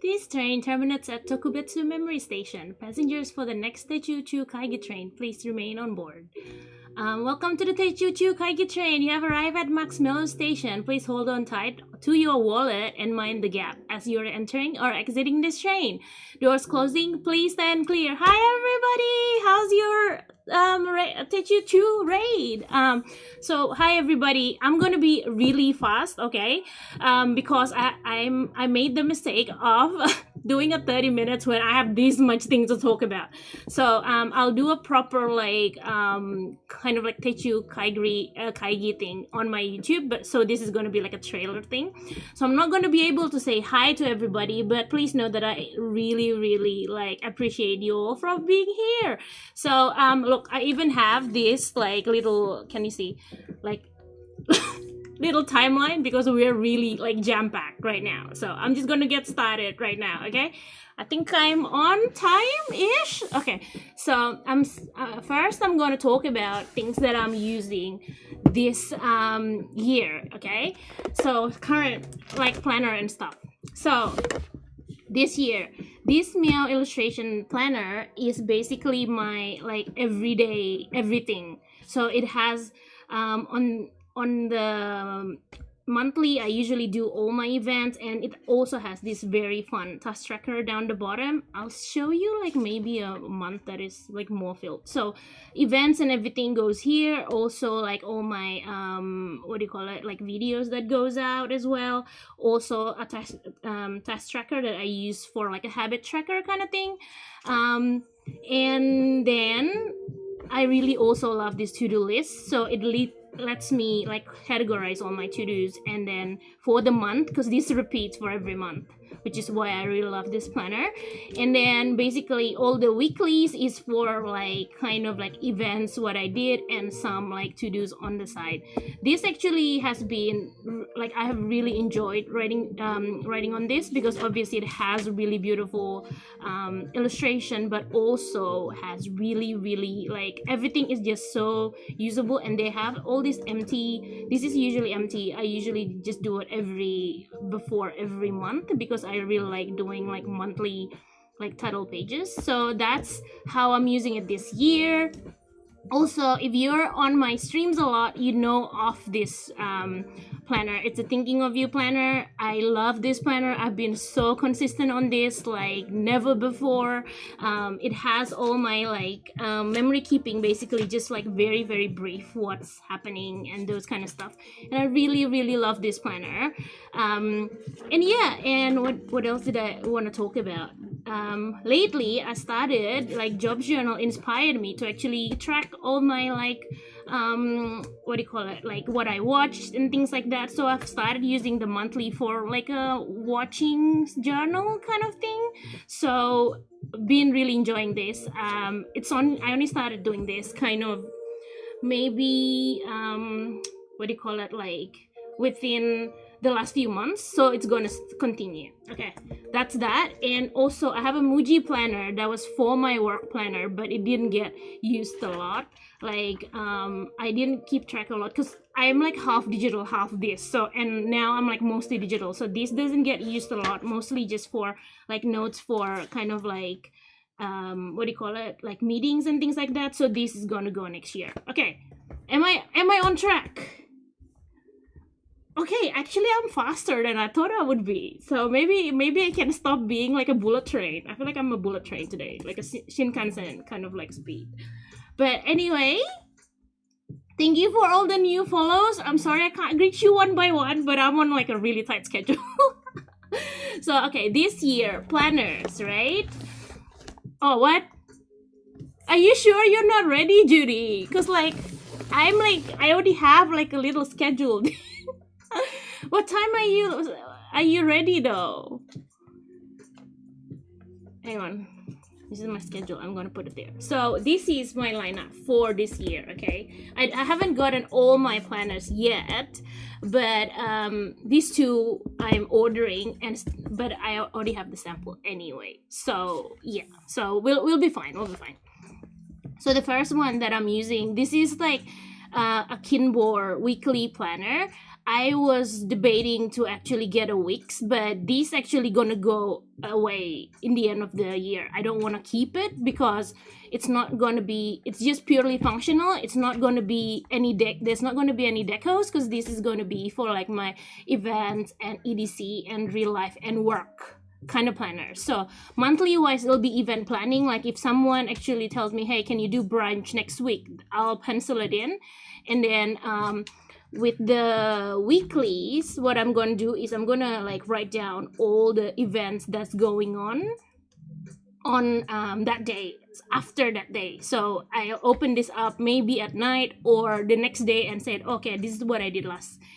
This train terminates at Tokubetsu Memory Station. Passengers for the next Techo Kaigi train, please remain on board. Welcome to the Techo Kaigi train. You have arrived at marcsmellow Station. Please hold on tight to your wallet and mind the gap as you're entering or exiting this train. Doors closing. Please stand clear. Hi everybody. How's your Techo raid? So hi everybody. I'm gonna be really fast, okay? Because I made the mistake of doing a 30 minutes when I have this much thing to talk about. So I'll do a proper like kind of like Techo Kaigi thing on my YouTube, but so this is going to be like a trailer thing. So I'm not going to be able to say hi to everybody, but please know that I really like appreciate you all for being here. So look, I even have this like little, can you see, like little timeline because we're really like jam-packed right now. So I'm just gonna get started right now, okay? I think I'm on time-ish. Okay, so first I'm gonna talk about things that I'm using this year, okay? So current like planner and stuff. So this year, this Meow illustration planner is basically my like everyday everything. So it has on the monthly, I usually do all my events, and it also has this very fun task tracker down the bottom. I'll show you like maybe a month that is like more filled. So events and everything goes here. Also like all my what do you call it, like videos that goes out as well. Also a task tracker that I use for like a habit tracker kind of thing. And then I really also love this to-do list. So it lets me like categorize all my to-dos, and then for the month, because this repeats for every month, which is why I really love this planner. And then basically all the weeklies is for like kind of like events, what I did, and some like to-dos on the side. This actually has been like, I have really enjoyed writing on this, because obviously it has really beautiful illustration, but also has really like everything is just so usable. And they have all this empty, this is usually empty. I usually just do it before every month, because I really like doing like monthly like title pages. So that's how I'm using it this year. Also, if you're on my streams a lot, you know of this planner. It's a thinking of you planner. I love this planner. I've been so consistent on this like never before. It has all my like memory keeping, basically just like very brief what's happening and those kind of stuff. And I really love this planner. And yeah, and what else did I want to talk about? Lately I started like Jobs Journal inspired me to actually track all my like what do you call it, like what I watched and things like that. So I've started using the monthly for like a watching journal kind of thing. So been really enjoying this. I only started doing this kind of maybe what do you call it, like within the last few months, so it's gonna continue. Okay, that's that. And also I have a Muji planner that was for my work planner, but it didn't get used a lot. Like I didn't keep track a lot because I'm like half digital, half this. So, and now I'm like mostly digital, so this doesn't get used a lot, mostly just for like notes for kind of like what do you call it, like meetings and things like that. So this is gonna go next year. Okay, am I on track? Okay, actually I'm faster than I thought I would be. So maybe I can stop being like a bullet train. I feel like I'm a bullet train today, like a Shinkansen kind of like speed. But anyway, thank you for all the new follows. I'm sorry I can't greet you one by one, but I'm on like a really tight schedule. So okay, this year planners, right? Oh, what? Are you sure you're not ready, Judy? Because like I already have like a little schedule. What time are you ready though? Hang on, this is my schedule. I'm gonna put it there. So this is my lineup for this year. Okay, I haven't gotten all my planners yet, but these two I'm ordering, but I already have the sample anyway. So yeah, so we'll be fine. We'll be fine. So the first one that I'm using, this is like a Kinbor weekly planner. I was debating to actually get a Wix, but these actually gonna go away in the end of the year. I don't want to keep it because it's not gonna be, it's just purely functional. It's not gonna be any there's not gonna be any decos, because this is gonna be for like my events and EDC and real life and work kind of planner. So monthly wise, it'll be event planning. Like if someone actually tells me, hey, can you do brunch next week, I'll pencil it in. And then with the weeklies, what I'm gonna do is I'm gonna like write down all the events that's going on that day, after that day. So I'll open this up maybe at night or the next day and say, okay, this is what I did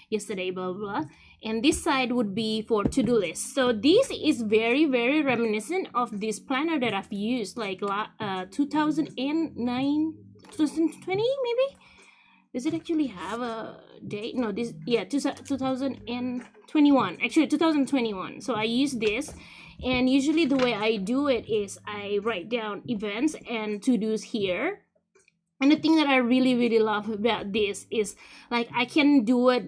yesterday, blah blah blah. And this side would be for to-do list. So this is very, very reminiscent of this planner that I've used like 2009, 2020 maybe. Does it actually have a date? No, this, yeah, 2021, actually 2021. So I use this, and usually the way I do it is I write down events and to-dos here. And the thing that I really, really love about this is like I can do a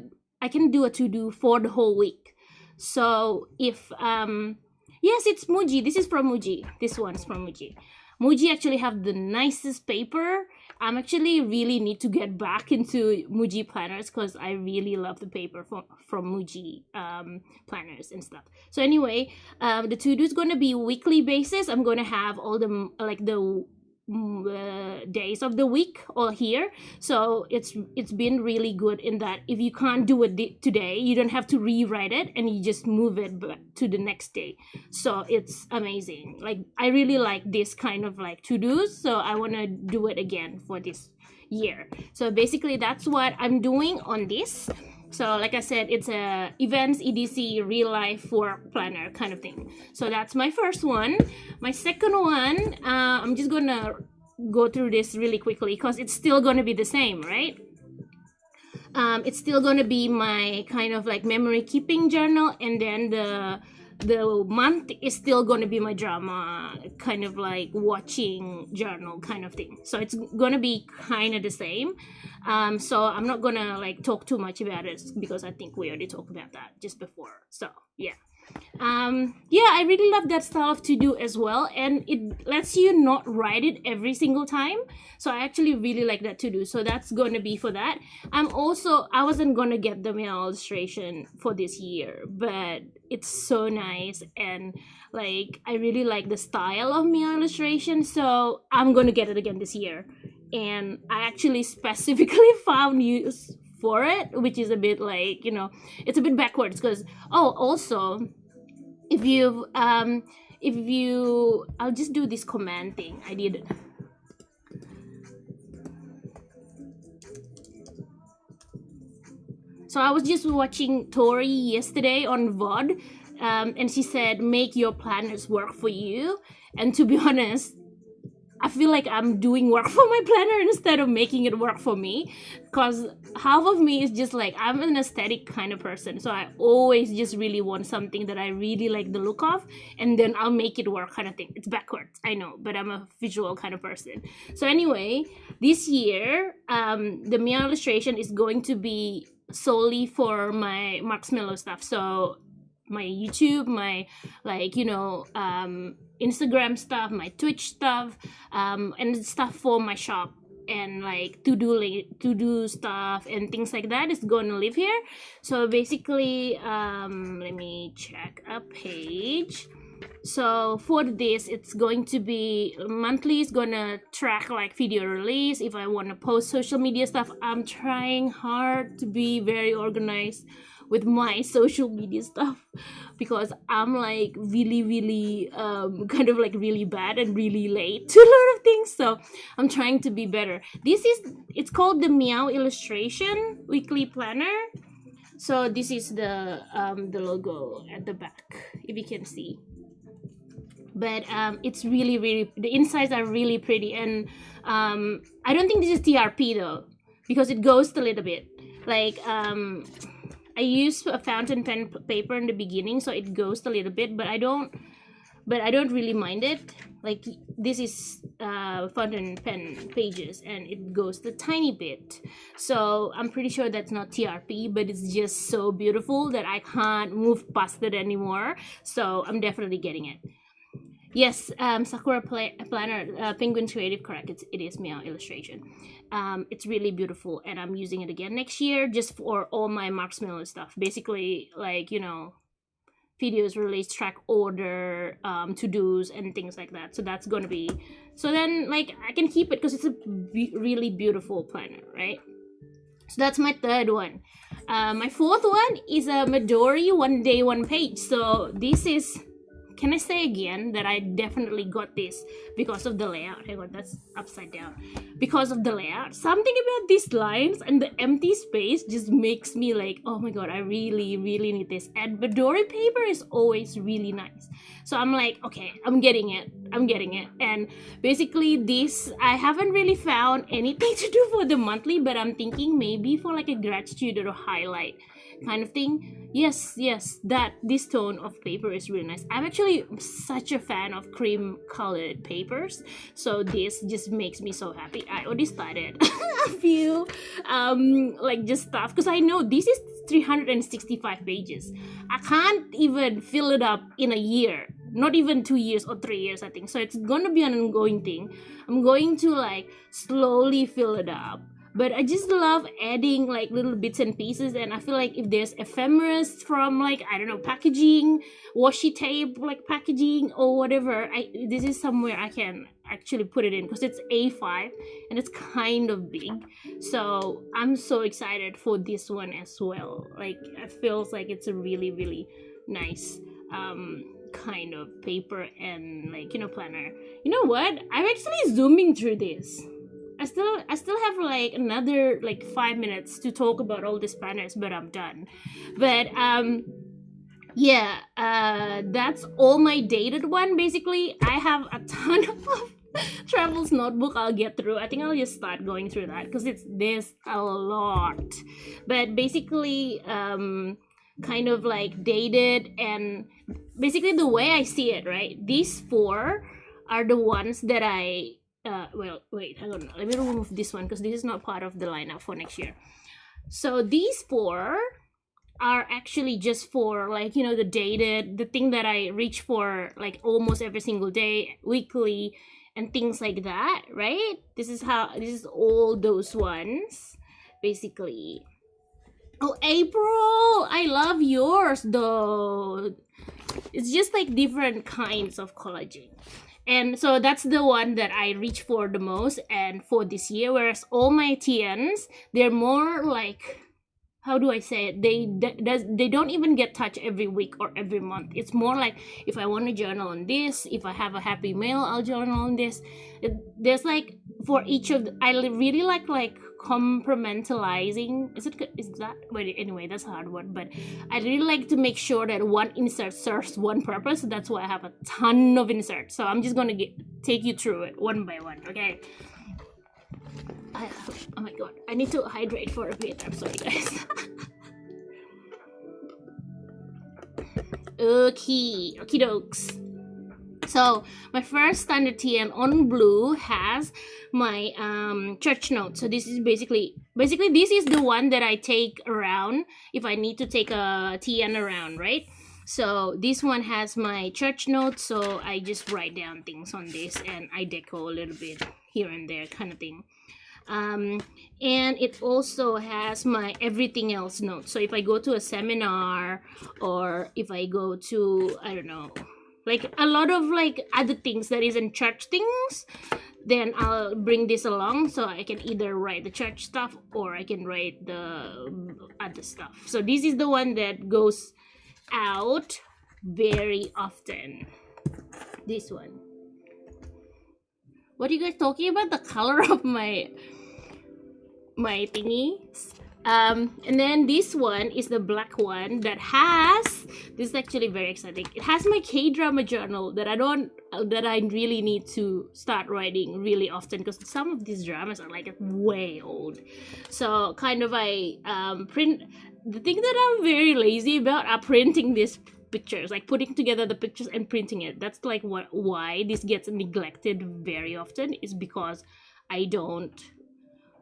to-do for the whole week. So if yes, it's Muji. This is from Muji. This one's from Muji. Muji actually have the nicest paper. I'm actually really need to get back into Muji planners because I really love the paper from Muji planners and stuff. So anyway, the to-do is going to be weekly basis. I'm going to have all the like the days of the week all here. So it's been really good in that if you can't do it today, you don't have to rewrite it and you just move it back to the next day. So it's amazing. Like I really like this kind of like to-dos, so I want to do it again for this year. So basically that's what I'm doing on this. So like I said, it's a events, EDC, real life work planner kind of thing. So that's my first one. My second one, I'm just gonna go through this really quickly because it's still gonna be the same, right? It's still gonna be my kind of like memory keeping journal, and then the month is still gonna be my drama kind of like watching journal kind of thing. So it's gonna be kind of the same. So I'm not gonna like talk too much about it because I think we already talked about that just before. So yeah. Yeah, I really love that style of to-do as well, and it lets you not write it every single time. So I actually really like that to-do. So that's gonna be for that. I wasn't gonna get the mail illustration for this year, but it's so nice, and like I really like the style of mail illustration, so I'm gonna get it again this year. And I actually specifically found use for it, which is a bit like, you know, it's a bit backwards because also if you I'll just do this command thing. I did it. So I was just watching Tori yesterday on VOD, and she said make your planners work for you. And to be honest, I feel like I'm doing work for my planner instead of making it work for me, because half of me is just like, I'm an aesthetic kind of person, so I always just really want something that I really like the look of, and then I'll make it work kind of thing. It's backwards, I know, but I'm a visual kind of person. So anyway, this year the Mia illustration is going to be solely for my marcsmellow stuff. So my YouTube, my like, you know, Instagram stuff, my Twitch stuff, and stuff for my shop, and like to do stuff and things like that is going to live here. So basically, let me check a page. So for this, it's going to be monthly. It's gonna track like video release. If I want to post social media stuff, I'm trying hard to be very organized with my social media stuff, because I'm like really kind of like really bad and really late to a lot of things. So I'm trying to be better. It's called the Meow Illustration Weekly Planner. So this is the logo at the back, if you can see. But it's really the insides are really pretty, and I don't think this is TRP though, because it goes a little bit like I use a fountain pen paper in the beginning, so it goes a little bit, but I don't really mind it. Like this is fountain pen pages, and it goes a tiny bit. So I'm pretty sure that's not TRP, but it's just so beautiful that I can't move past it anymore. So I'm definitely getting it. Yes, Sakura Planner, Penguin Creative, correct. It is Meow illustration. It's really beautiful, and I'm using it again next year just for all my marcsmellow stuff. Basically, like, you know, videos, release, track order, to-dos, and things like that. So that's gonna be, so then like I can keep it because it's a really beautiful planner, right? So that's my third one. My fourth one is a Midori One Day One Page. So this is, can I say again that I definitely got this because of the layout? Hang on, that's upside down. Because of the layout. Something about these lines and the empty space just makes me like, oh my god, I really, really need this. And Midori paper is always really nice. So I'm like, okay, I'm getting it. And basically this, I haven't really found anything to do for the monthly, but I'm thinking maybe for like a gratitude or a highlight kind of thing. Yes, this tone of paper is really nice. I'm actually such a fan of cream colored papers, so this just makes me so happy. I already started a few like just stuff, because I know this is 365 pages. I can't even fill it up in a year, not even 2 years or 3 years, I think. So it's gonna be an ongoing thing. I'm going to like slowly fill it up. But I just love adding like little bits and pieces, and I feel like if there's ephemeras from like, I don't know, packaging, washi tape, like packaging or whatever, this is somewhere I can actually put it in, because it's A5 and it's kind of big. So I'm so excited for this one as well. Like, it feels like it's a really, really nice kind of paper and like, you know, planner. You know what? I'm actually zooming through this. I still have like another like 5 minutes to talk about all these planners, but I'm done. But yeah, that's all my dated one. Basically, I have a ton of travels notebook I'll get through. I think I'll just start going through that because there's a lot. But basically, kind of like dated, and basically the way I see it, right? These 4 are the ones that I well, wait, hang on, let me remove this one because this is not part of the lineup for next year. So these 4 are actually just for like, you know, the dated, the thing that I reach for like almost every single day, weekly, and things like that, right? This is all those ones basically. Oh, April, I love yours though. It's just like different kinds of collaging. And so that's the one that I reach for the most and for this year. Whereas all my TNs, they're more like, how do I say it? They don't even get touched every week or every month. It's more like, if I want to journal on this, if I have a happy mail, I'll journal on this. There's like, for each of I really like compartmentalizing. Is that, wait, anyway, that's a hard one, but I really like to make sure that one insert serves one purpose. That's why I have a ton of inserts. So I'm just gonna take you through it one by one, okay? Oh my god, I need to hydrate for a bit. I'm sorry, guys. Okay, okie dokes. So my first standard TN on blue has my church note. So this is basically this is the one that I take around if I need to take a TN around, right? So this one has my church note, so I just write down things on this and I deco a little bit here and there kind of thing. And it also has my everything else note. So if I go to a seminar, or if I go to, I don't know, like a lot of like other things that isn't church things, then I'll bring this along, so I can either write the church stuff or I can write the other stuff. So this is the one that goes out very often. This one. What are you guys talking about? The color of my thingies. And then this one is the black one that has, this is actually very exciting, it has my K-drama journal that I really need to start writing really often, because some of these dramas are like way old. So kind of I print, the thing that I'm very lazy about are printing these pictures, like putting together the pictures and printing it. That's like why this gets neglected very often, is because I don't,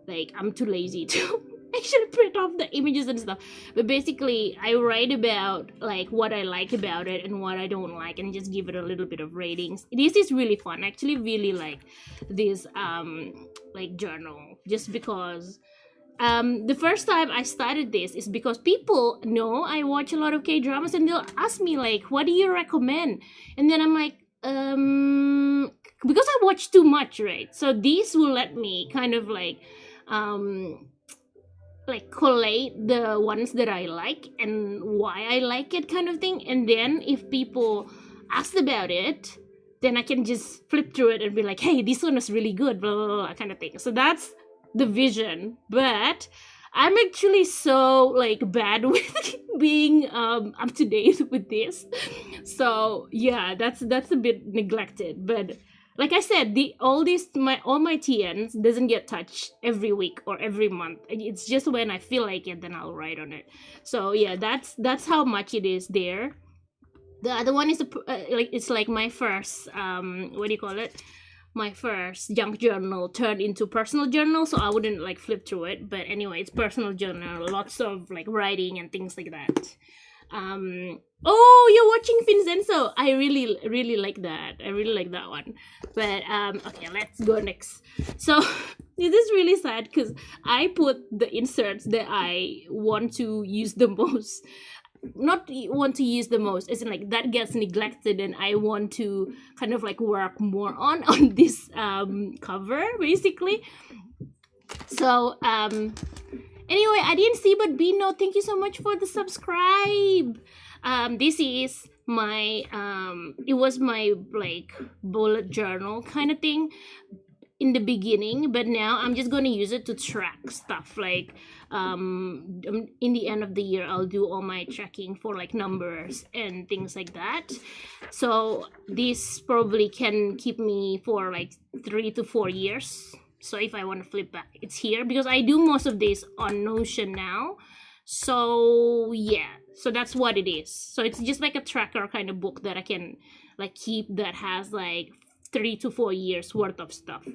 like, I'm too lazy to actually print off the images and stuff. But basically I write about like what I like about it and what I don't like, and just give it a little bit of ratings. This is really fun. I actually really like this like journal, just because the first time I started this is because people know I watch a lot of K-dramas, and they'll ask me like, what do you recommend? And then I'm like, because I watch too much, right? So these will let me kind of like collate the ones that I like and why I like it, kind of thing. And then if people ask about it, then I can just flip through it and be like, hey, this one was really good, blah, blah, blah, kind of thing. So that's the vision. But I'm actually so like bad with being up to date with this. So yeah, that's a bit neglected. But like I said, all my TNs doesn't get touched every week or every month. It's just when I feel like it, then I'll write on it. So yeah, that's how much it is there. The other one is it's like my first what do you call it? My first junk journal turned into personal journal, so I wouldn't like flip through it. But anyway, it's personal journal, lots of like writing and things like that. Oh, you're watching Vincenzo. I really like that. I really like that one. But okay, let's go next. So this is really sad because I put the inserts that I want to use the most. Not want to use the most, it's like that gets neglected, and I want to kind of like work more on this cover basically. So anyway, I didn't see, but Bino, thank you so much for the subscribe. This is my it was my like bullet journal kind of thing in the beginning, but now I'm just gonna use it to track stuff. Like in the end of the year, I'll do all my tracking for like numbers and things like that. So this probably can keep me for like 3 to 4 years. So if I want to flip back, it's here, because I do most of this on Notion now. So yeah, so that's what it is. So it's just like a tracker kind of book that I can like keep, that has like 3 to 4 years worth of stuff.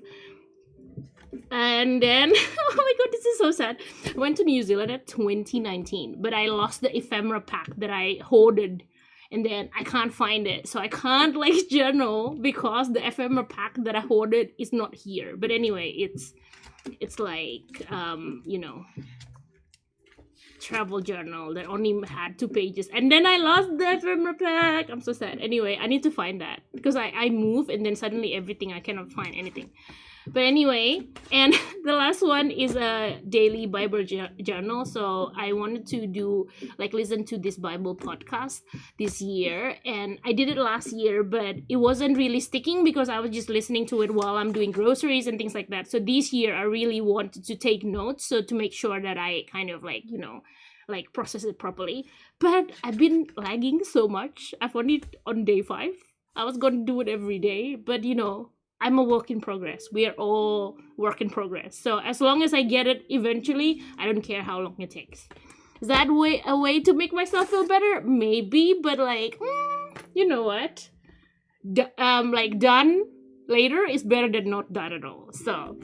And then oh my god, this is so sad. I went to New Zealand at 2019, but I lost the ephemera pack that I hoarded, and then I can't find it, so I can't like journal because the ephemera pack that I hoarded is not here. But anyway, it's like you know, travel journal that only had 2 pages, and then I lost the ephemera pack. I'm so sad. Anyway, I need to find that because I move, and then suddenly everything, I cannot find anything. But anyway, and the last one is a daily Bible journal. So I wanted to do like listen to this Bible podcast this year, and I did it last year, but it wasn't really sticking because I was just listening to it while I'm doing groceries and things like that. So this year I really wanted to take notes, so to make sure that I kind of like, you know, like process it properly. But I've been lagging so much. I've only on day 5. I was going to do it every day, but you know, I'm a work in progress. We are all work in progress. So as long as I get it eventually, I don't care how long it takes. Is that a way to make myself feel better? Maybe, but like, you know what? Like done later is better than not done at all. So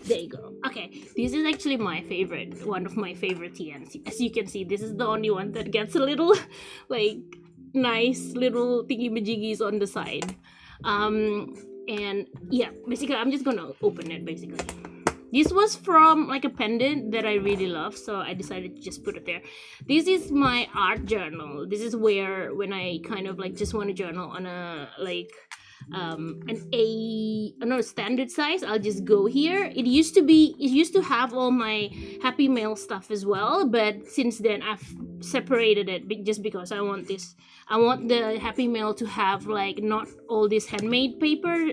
there you go. Okay, this is actually my favorite, one of my favorite TNs. As you can see, this is the only one that gets a little like nice little thingy-majiggies on the side. And yeah, basically I'm just gonna open it basically. This was from like a pendant that I really love, so I decided to just put it there. This is my art journal. This is where when I kind of like just want to journal on a like another standard size, I'll just go here. It used to have all my Happy Mail stuff as well, but since then I've separated it just because I want the Happy Mail to have like not all this handmade paper,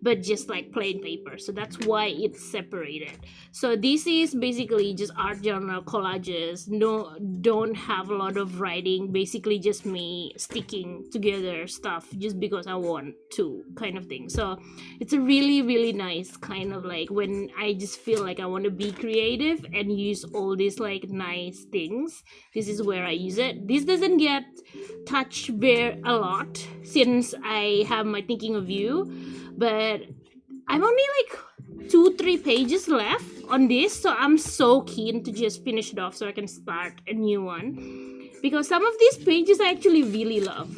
but just like plain paper. So that's why it's separated. So this is basically just art journal collages. No, don't have a lot of writing. Basically just me sticking together stuff just because I want to, kind of thing. So it's a really, really nice kind of like when I just feel like I want to be creative and use all these like nice things. This is where I use it. This doesn't get touched very a lot since I have my thinking of you, but I'm only like 2-3 pages left on this, so I'm so keen to just finish it off so I can start a new one, because some of these pages I actually really love.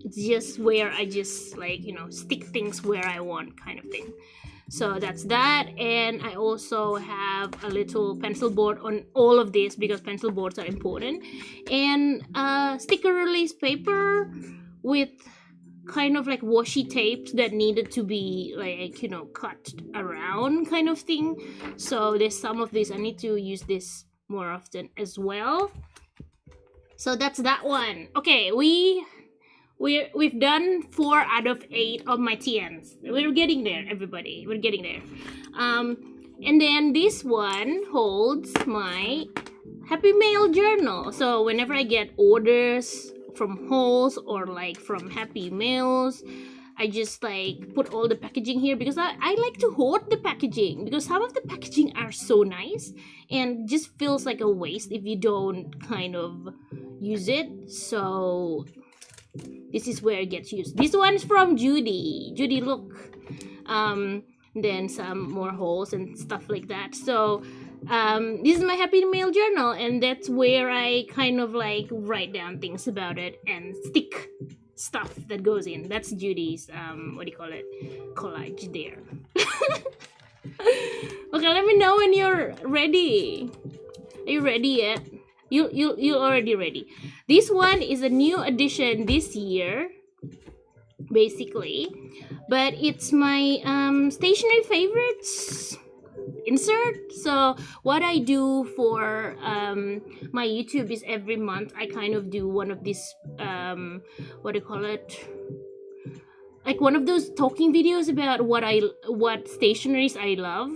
It's just where I just like, you know, stick things where I want kind of thing. So that's that. And I also have a little pencil board on all of this because pencil boards are important, and sticker release paper with kind of like washi tapes that needed to be like, you know, cut around kind of thing. So there's some of this. I need to use this more often as well. So that's that one. Okay, we've done 4 out of 8 of my TNs. We're getting there, everybody. We're getting there. And then this one holds my Happy Mail journal. So whenever I get orders from hauls or like from Happy Mails, I just like put all the packaging here because I like to hoard the packaging, because some of the packaging are so nice and just feels like a waste if you don't kind of use it. So this is where it gets used. This one's from Judy. Judy, look. Then some more holes and stuff like that. So this is my Happy Mail journal, and that's where I kind of like write down things about it and stick stuff that goes in. That's Judy's what do you call it, collage there. Okay, let me know when you're ready. Are you ready yet? You're already ready. This one is a new addition this year, basically, but it's my stationery favorites insert. So what I do for my YouTube is every month I kind of do one of these what do you call it, like one of those talking videos about what stationeries I love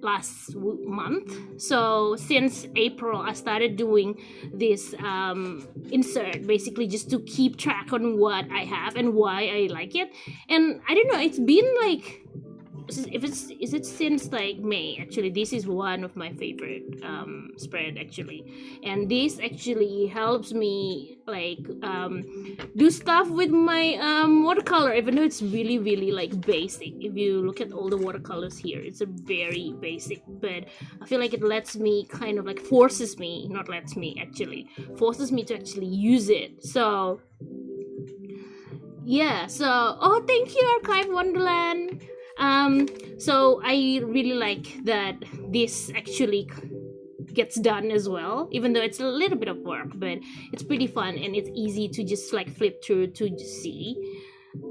last month. So since April I started doing this insert, basically just to keep track on what I have and why I like it. And I don't know, it's been like, is it since like May? Actually, this is one of my favorite spread actually, and this actually helps me like do stuff with my watercolor, even though it's really like basic. If you look at all the watercolors here, it's a very basic, but I feel like it lets me kind of like forces me to actually use it. So yeah, so oh, thank you, Archive Wonderland. So I really like that this actually gets done as well, even though it's a little bit of work, but it's pretty fun and it's easy to just like flip through to see.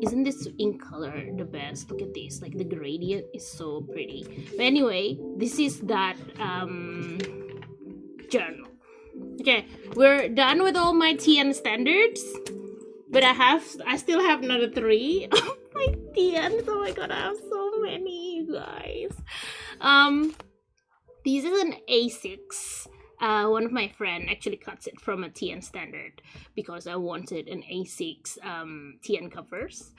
Isn't this ink color the best? Look at this, like the gradient is so pretty. But anyway, this is that journal. Okay, we're done with all my TN standards, but I still have another 3 of my TNs. Oh my god, I have so many, you guys. This is an A6. One of my friend actually cuts it from a TN standard because I wanted an A6 TN covers.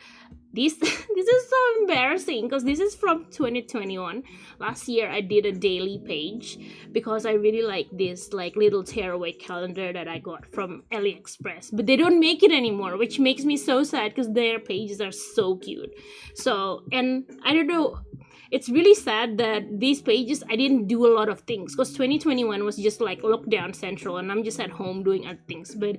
This is so embarrassing because this is from 2021. Last year I did a daily page because I really like this like little tearaway calendar that I got from AliExpress, but they don't make it anymore, which makes me so sad because their pages are so cute. So, and I don't know, it's really sad that these pages I didn't do a lot of things because 2021 was just like lockdown central and I'm just at home doing other things. But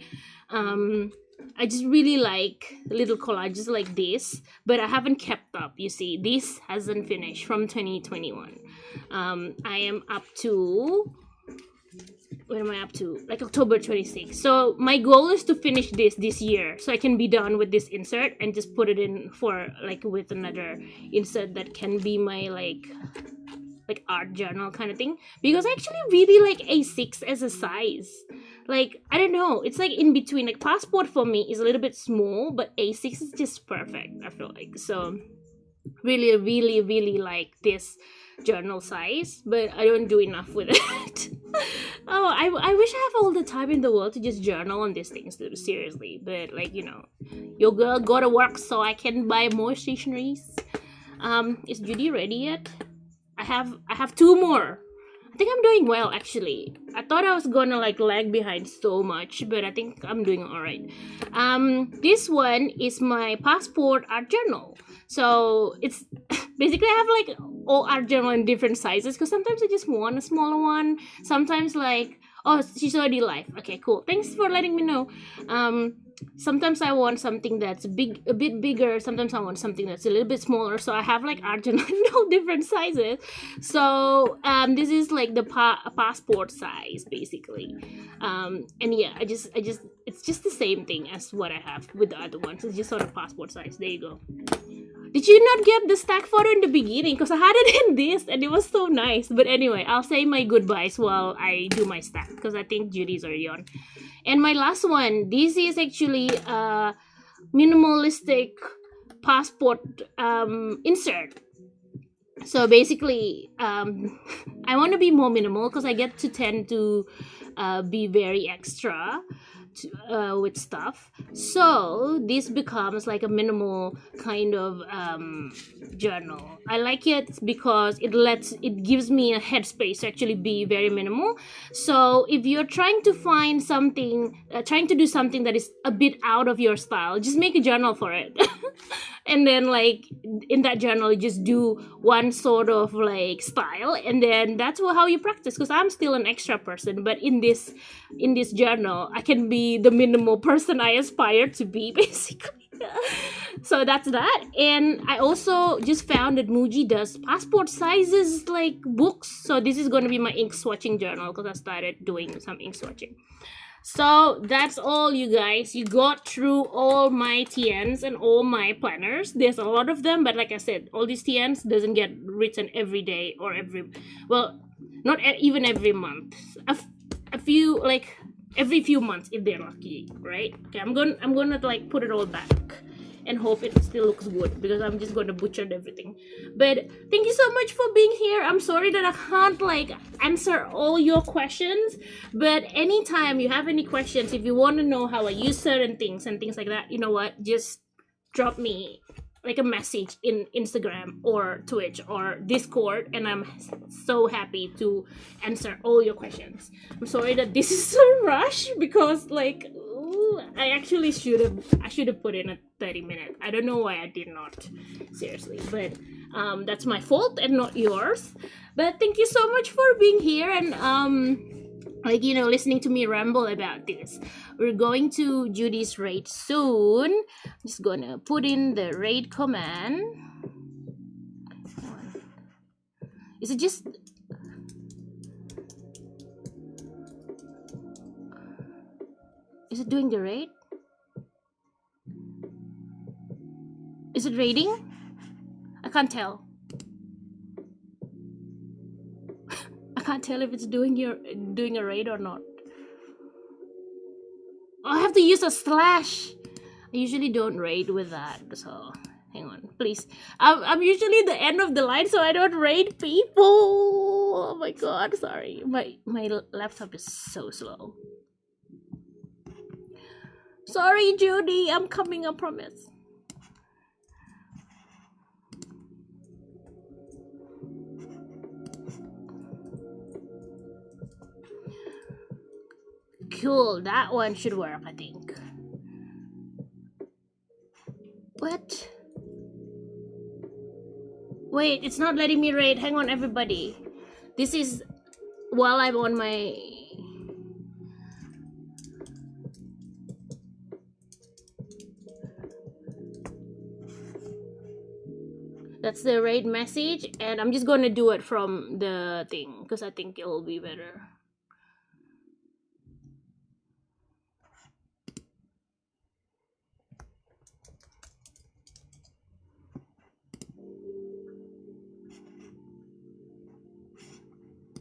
I just really like little collages like this, but I haven't kept up. You see, this hasn't finished from 2021. I am up to, what am I up to? Like October 26th. So my goal is to finish this year so I can be done with this insert and just put it in for like with another insert that can be my like art journal kind of thing, because I actually really like A6 as a size. Like, I don't know, it's like in between. Like passport for me is a little bit small, but A6 is just perfect, I feel like. So really like this journal size, but I don't do enough with it. Oh, I wish I have all the time in the world to just journal on these things, seriously. But like, you know, your girl gotta work so I can buy more stationeries. Is Judy ready yet? I have 2 more. I think I'm doing well actually. I thought I was gonna like lag behind so much, but I think I'm doing alright. This one is my passport art journal. So it's basically I have like all art journal in different sizes because sometimes I just want a smaller one. Sometimes like, oh, she's already live. Okay, cool. Thanks for letting me know. Sometimes I want something that's big, a bit bigger. Sometimes I want something that's a little bit smaller. So I have like art journal in all different sizes. So this is like the passport size basically. And yeah, I just it's just the same thing as what I have with the other ones. It's just sort of passport size. There you go. Did you not get the stack photo in the beginning? Because I had it in this and it was so nice. But anyway, I'll say my goodbyes while I do my stack because I think Judy's already on. And my last one, this is actually a minimalistic passport insert. So basically, I want to be more minimal because I get to tend to be very extra with stuff. So this becomes like a minimal kind of journal. I like it because it gives me a headspace to actually be very minimal. So if you're trying to find something, trying to do something that is a bit out of your style, just make a journal for it. And then like in that journal you just do one sort of like style, and then that's how you practice. Because I'm still an extra person, but in this journal I can be the minimal person I aspire to be basically. So that's that. And I also just found that Muji does passport sizes like books, so this is going to be my ink swatching journal because I started doing some ink swatching. So that's all, you guys. You got through all my TNs and all my planners. There's a lot of them, but like I said, all these TNs doesn't get written every day or not even every month. A few, like every few months if they're lucky, right? Okay, I'm gonna like put it all back and hope it still looks good because I'm just going to butcher everything. But thank you so much for being here. I'm sorry that I can't like answer all your questions, but anytime you have any questions, if you want to know how I use certain things and things like that, you know what, just drop me like a message in Instagram or Twitch or Discord, and I'm so happy to answer all your questions. I'm sorry that this is so rushed because like I actually should have put in a 30-minute. I don't know why I did not, seriously, but that's my fault and not yours. But thank you so much for being here and like, you know, listening to me ramble about this. We're going to Judy's raid soon. I'm just gonna put in the raid command. Is it just... Is it doing the raid? Is it raiding? I can't tell. I can't tell if it's doing a raid or not. Oh, I have to use a slash. I usually don't raid with that, so hang on, please. I'm usually the end of the line, so I don't raid people. Oh my god, sorry. My laptop is so slow. Sorry, Judy. I'm coming, I promise. Cool, that one should work, I think. What? Wait, it's not letting me raid. Hang on, everybody. This is while I'm on my... That's the raid message, and I'm just gonna do it from the thing because I think it will be better.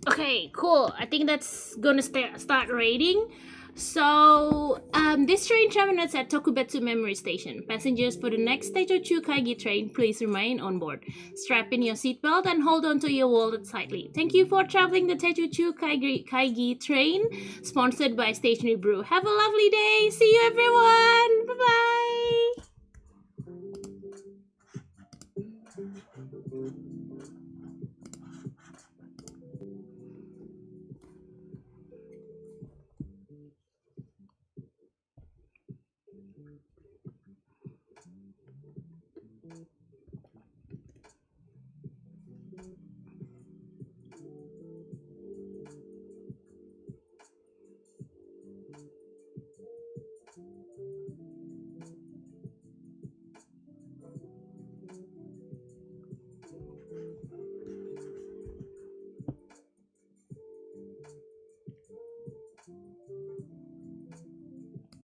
Okay, cool. I think that's gonna start raiding. So, this train terminates at Tokubetsu Memory Station. Passengers for the next techo kaigi train, please remain on board. Strap in your seatbelt and hold on to your wallet tightly. Thank you for traveling the techo kaigi train, sponsored by Stationery Brew. Have a lovely day. See you, everyone. Bye-bye.